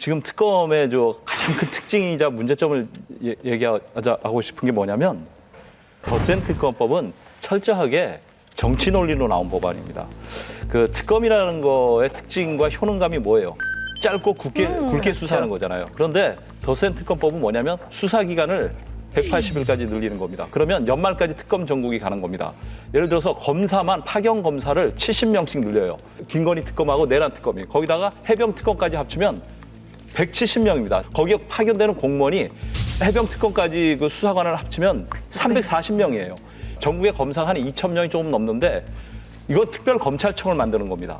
지금 특검의 가장 큰 특징이자 문제점을 얘기하고 싶은 게 뭐냐면 더센 특검법은 철저하게 정치 논리로 나온 법안입니다. 그 특검이라는 거의 특징과 효능감이 뭐예요? 짧고 굵게 수사하는 거잖아요. 그런데 더센 특검법은 뭐냐면 수사 기간을 180일까지 늘리는 겁니다. 그러면 연말까지 특검 전국이 가는 겁니다. 예를 들어서 검사만 파견 검사를 70명씩 늘려요. 김건희 특검하고 내란 특검이. 거기다가 해병 특검까지 합치면 170명입니다. 거기에 파견되는 공무원이 해병 특검까지 그 수사관을 합치면 340명이에요. 전국의 검사가 한 2,000명이 조금 넘는데 이건 특별 검찰청을 만드는 겁니다.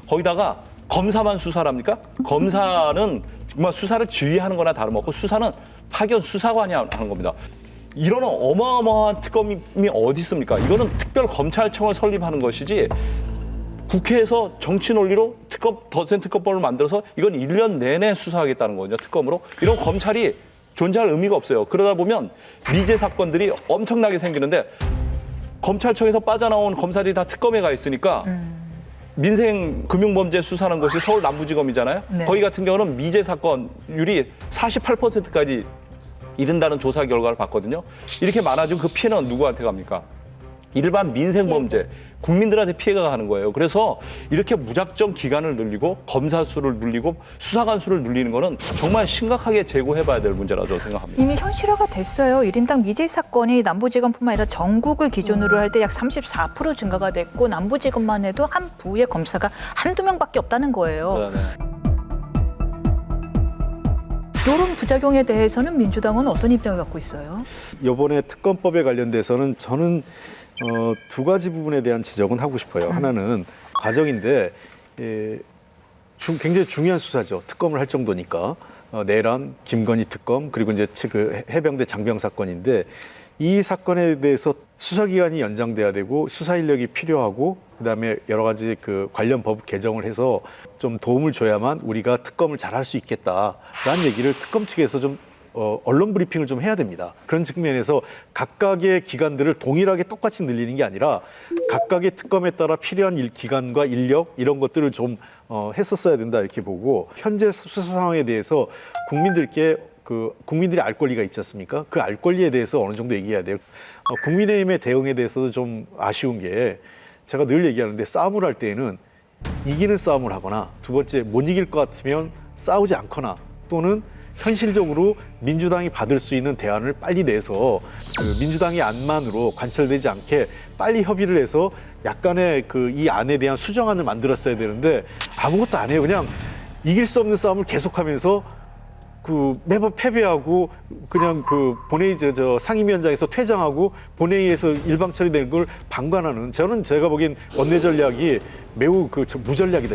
거기다가 검사만 수사를 합니까? 검사는 정말 수사를 지휘하는 거나 다름없고 수사는 파견 수사관이 하는 겁니다. 이런 어마어마한 특검이 어디 있습니까? 이거는 특별 검찰청을 설립하는 것이지 국회에서 정치 논리로 더센 특검법을 만들어서 이건 1년 내내 수사하겠다는 거죠. 특검으로. 이런 검찰이 존재할 의미가 없어요. 그러다 보면 미제 사건들이 엄청나게 생기는데 검찰청에서 빠져나온 검사들이 다 특검에 가 있으니까 민생 금융범죄 수사하는 것이 서울 남부지검이잖아요. 네. 거기 같은 경우는 미제 사건율이 48%까지 이른다는 조사 결과를 봤거든요. 이렇게 많아지면 그 피해는 누구한테 갑니까? 일반 민생 범죄, 국민들한테 피해가 가는 거예요. 그래서 이렇게 무작정 기간을 늘리고 검사 수를 늘리고 수사관 수를 늘리는 거는 정말 심각하게 재고해봐야 될 문제라고 생각합니다. 이미 현실화가 됐어요. 1인당 미제 사건이 남부지검뿐만 아니라 전국을 기준으로 할 때 약 34% 증가가 됐고 남부지검만 해도 한 부의 검사가 한두 명밖에 없다는 거예요. 네. 이런 부작용에 대해서는 민주당은 어떤 입장을 갖고 있어요? 이번에 특검법에 관련돼서는 저는 두 가지 부분에 대한 지적은 하고 싶어요. 하나는 과정인데 굉장히 중요한 수사죠. 특검을 할 정도니까. 내란, 김건희 특검, 그리고 이제 그 해병대 장병 사건인데 이 사건에 대해서 수사기간이 연장돼야 되고 수사 인력이 필요하고 그다음에 여러 가지 그 관련 법 개정을 해서 좀 도움을 줘야만 우리가 특검을 잘 할 수 있겠다라는 얘기를 특검 측에서 좀 언론 브리핑을 좀 해야 됩니다. 그런 측면에서 각각의 기관들을 동일하게 똑같이 늘리는 게 아니라 각각의 특검에 따라 필요한 기관과 인력 이런 것들을 좀 했었어야 된다 이렇게 보고 현재 수사 상황에 대해서 국민들이 알 권리가 있지 않습니까? 그 알 권리에 대해서 어느 정도 얘기해야 돼요. 국민의힘의 대응에 대해서도 좀 아쉬운 게 제가 늘 얘기하는데 싸움을 할 때에는 이기는 싸움을 하거나 두 번째 못 이길 것 같으면 싸우지 않거나 또는 현실적으로 민주당이 받을 수 있는 대안을 빨리 내서 그 민주당의 안만으로 관철되지 않게 빨리 협의를 해서 약간의 이 안에 대한 수정안을 만들었어야 되는데 아무것도 안 해요. 그냥 이길 수 없는 싸움을 계속하면서 매번 패배하고 그냥 본회의 상임위원장에서 퇴장하고 본회의에서 일방 처리되는 걸 방관하는 저는 제가 보기엔 원내 전략이 매우 무전략이다.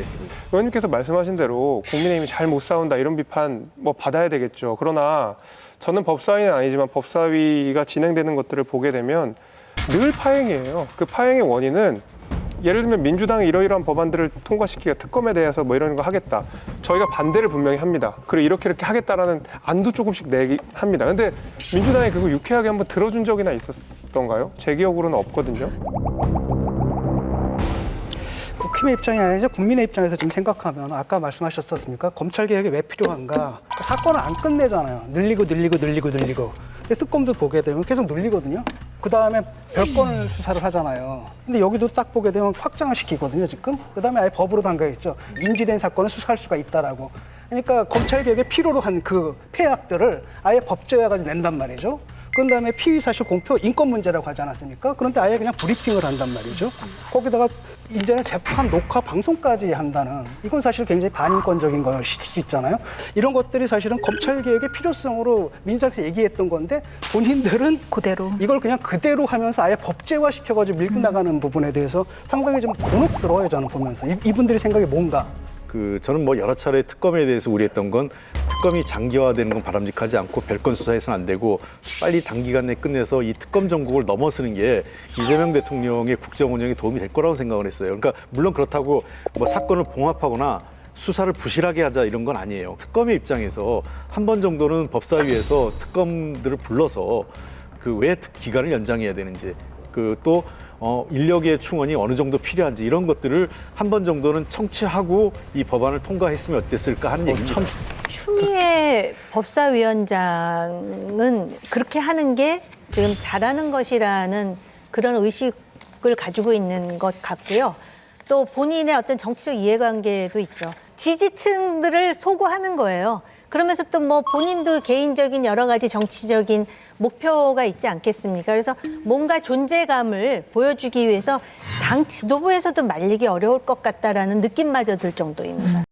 의원님께서 말씀하신 대로 국민의힘이 잘 못 싸운다 이런 비판 받아야 되겠죠. 그러나 저는 법사위는 아니지만 법사위가 진행되는 것들을 보게 되면 늘 파행이에요. 그 파행의 원인은 예를 들면 민주당이 이러이러한 법안들을 통과시키기가 특검에 대해서 이런 거 하겠다. 저희가 반대를 분명히 합니다. 그리고 이렇게 하겠다라는 안도 조금씩 내기 합니다. 근데 민주당이 그거 유쾌하게 한번 들어준 적이나 있었던가요? 제 기억으로는 없거든요. 국힘의 입장이 아니라 국민의 입장에서 좀 생각하면 아까 말씀하셨었습니까? 검찰 개혁이 왜 필요한가? 사건을 안 끝내잖아요. 늘리고. 근데 특검도 보게 되면 계속 늘리거든요. 그다음에 별건을 수사를 하잖아요. 근데 여기도 딱 보게 되면 확장을 시키거든요, 지금. 그다음에 아예 법으로 담겨 있죠. 인지된 사건은 수사할 수가 있다라고. 그러니까 검찰 개혁에 필요로 한 그 폐악들을 아예 법제화가지고 낸단 말이죠. 그런 다음에 피의사실 공표 인권 문제라고 하지 않았습니까? 그런데 아예 그냥 브리핑을 한단 말이죠. 거기다가 이제는 재판 녹화 방송까지 한다는 이건 사실 굉장히 반인권적인 걸 수 있잖아요. 이런 것들이 사실은 검찰 개혁의 필요성으로 민주당에서 얘기했던 건데 본인들은 그대로 이걸 그냥 그대로 하면서 아예 법제화 시켜가지고 밀고 나가는 부분에 대해서 상당히 좀 곤혹스러워요. 저는 보면서 이분들이 생각이 뭔가. 저는 여러 차례 특검에 대해서 우려했던 건 특검이 장기화되는 건 바람직하지 않고 별건 수사해서는 안 되고 빨리 단기간 내에 끝내서 이 특검 정국을 넘어서는 게 이재명 대통령의 국정 운영에 도움이 될 거라고 생각을 했어요. 그러니까 물론 그렇다고 사건을 봉합하거나 수사를 부실하게 하자 이런 건 아니에요. 특검의 입장에서 한 번 정도는 법사위에서 특검들을 불러서 왜 기간을 연장해야 되는지 또 인력의 충원이 어느 정도 필요한지 이런 것들을 한 번 정도는 청취하고 이 법안을 통과했으면 어땠을까 하는 얘기입니다. 추미애 법사위원장은 그렇게 하는 게 지금 잘하는 것이라는 그런 의식을 가지고 있는 것 같고요. 또 본인의 어떤 정치적 이해관계도 있죠. 지지층들을 소구하는 거예요. 그러면서 또 뭐 본인도 개인적인 여러 가지 정치적인 목표가 있지 않겠습니까? 그래서 뭔가 존재감을 보여주기 위해서 당 지도부에서도 말리기 어려울 것 같다라는 느낌마저 들 정도입니다.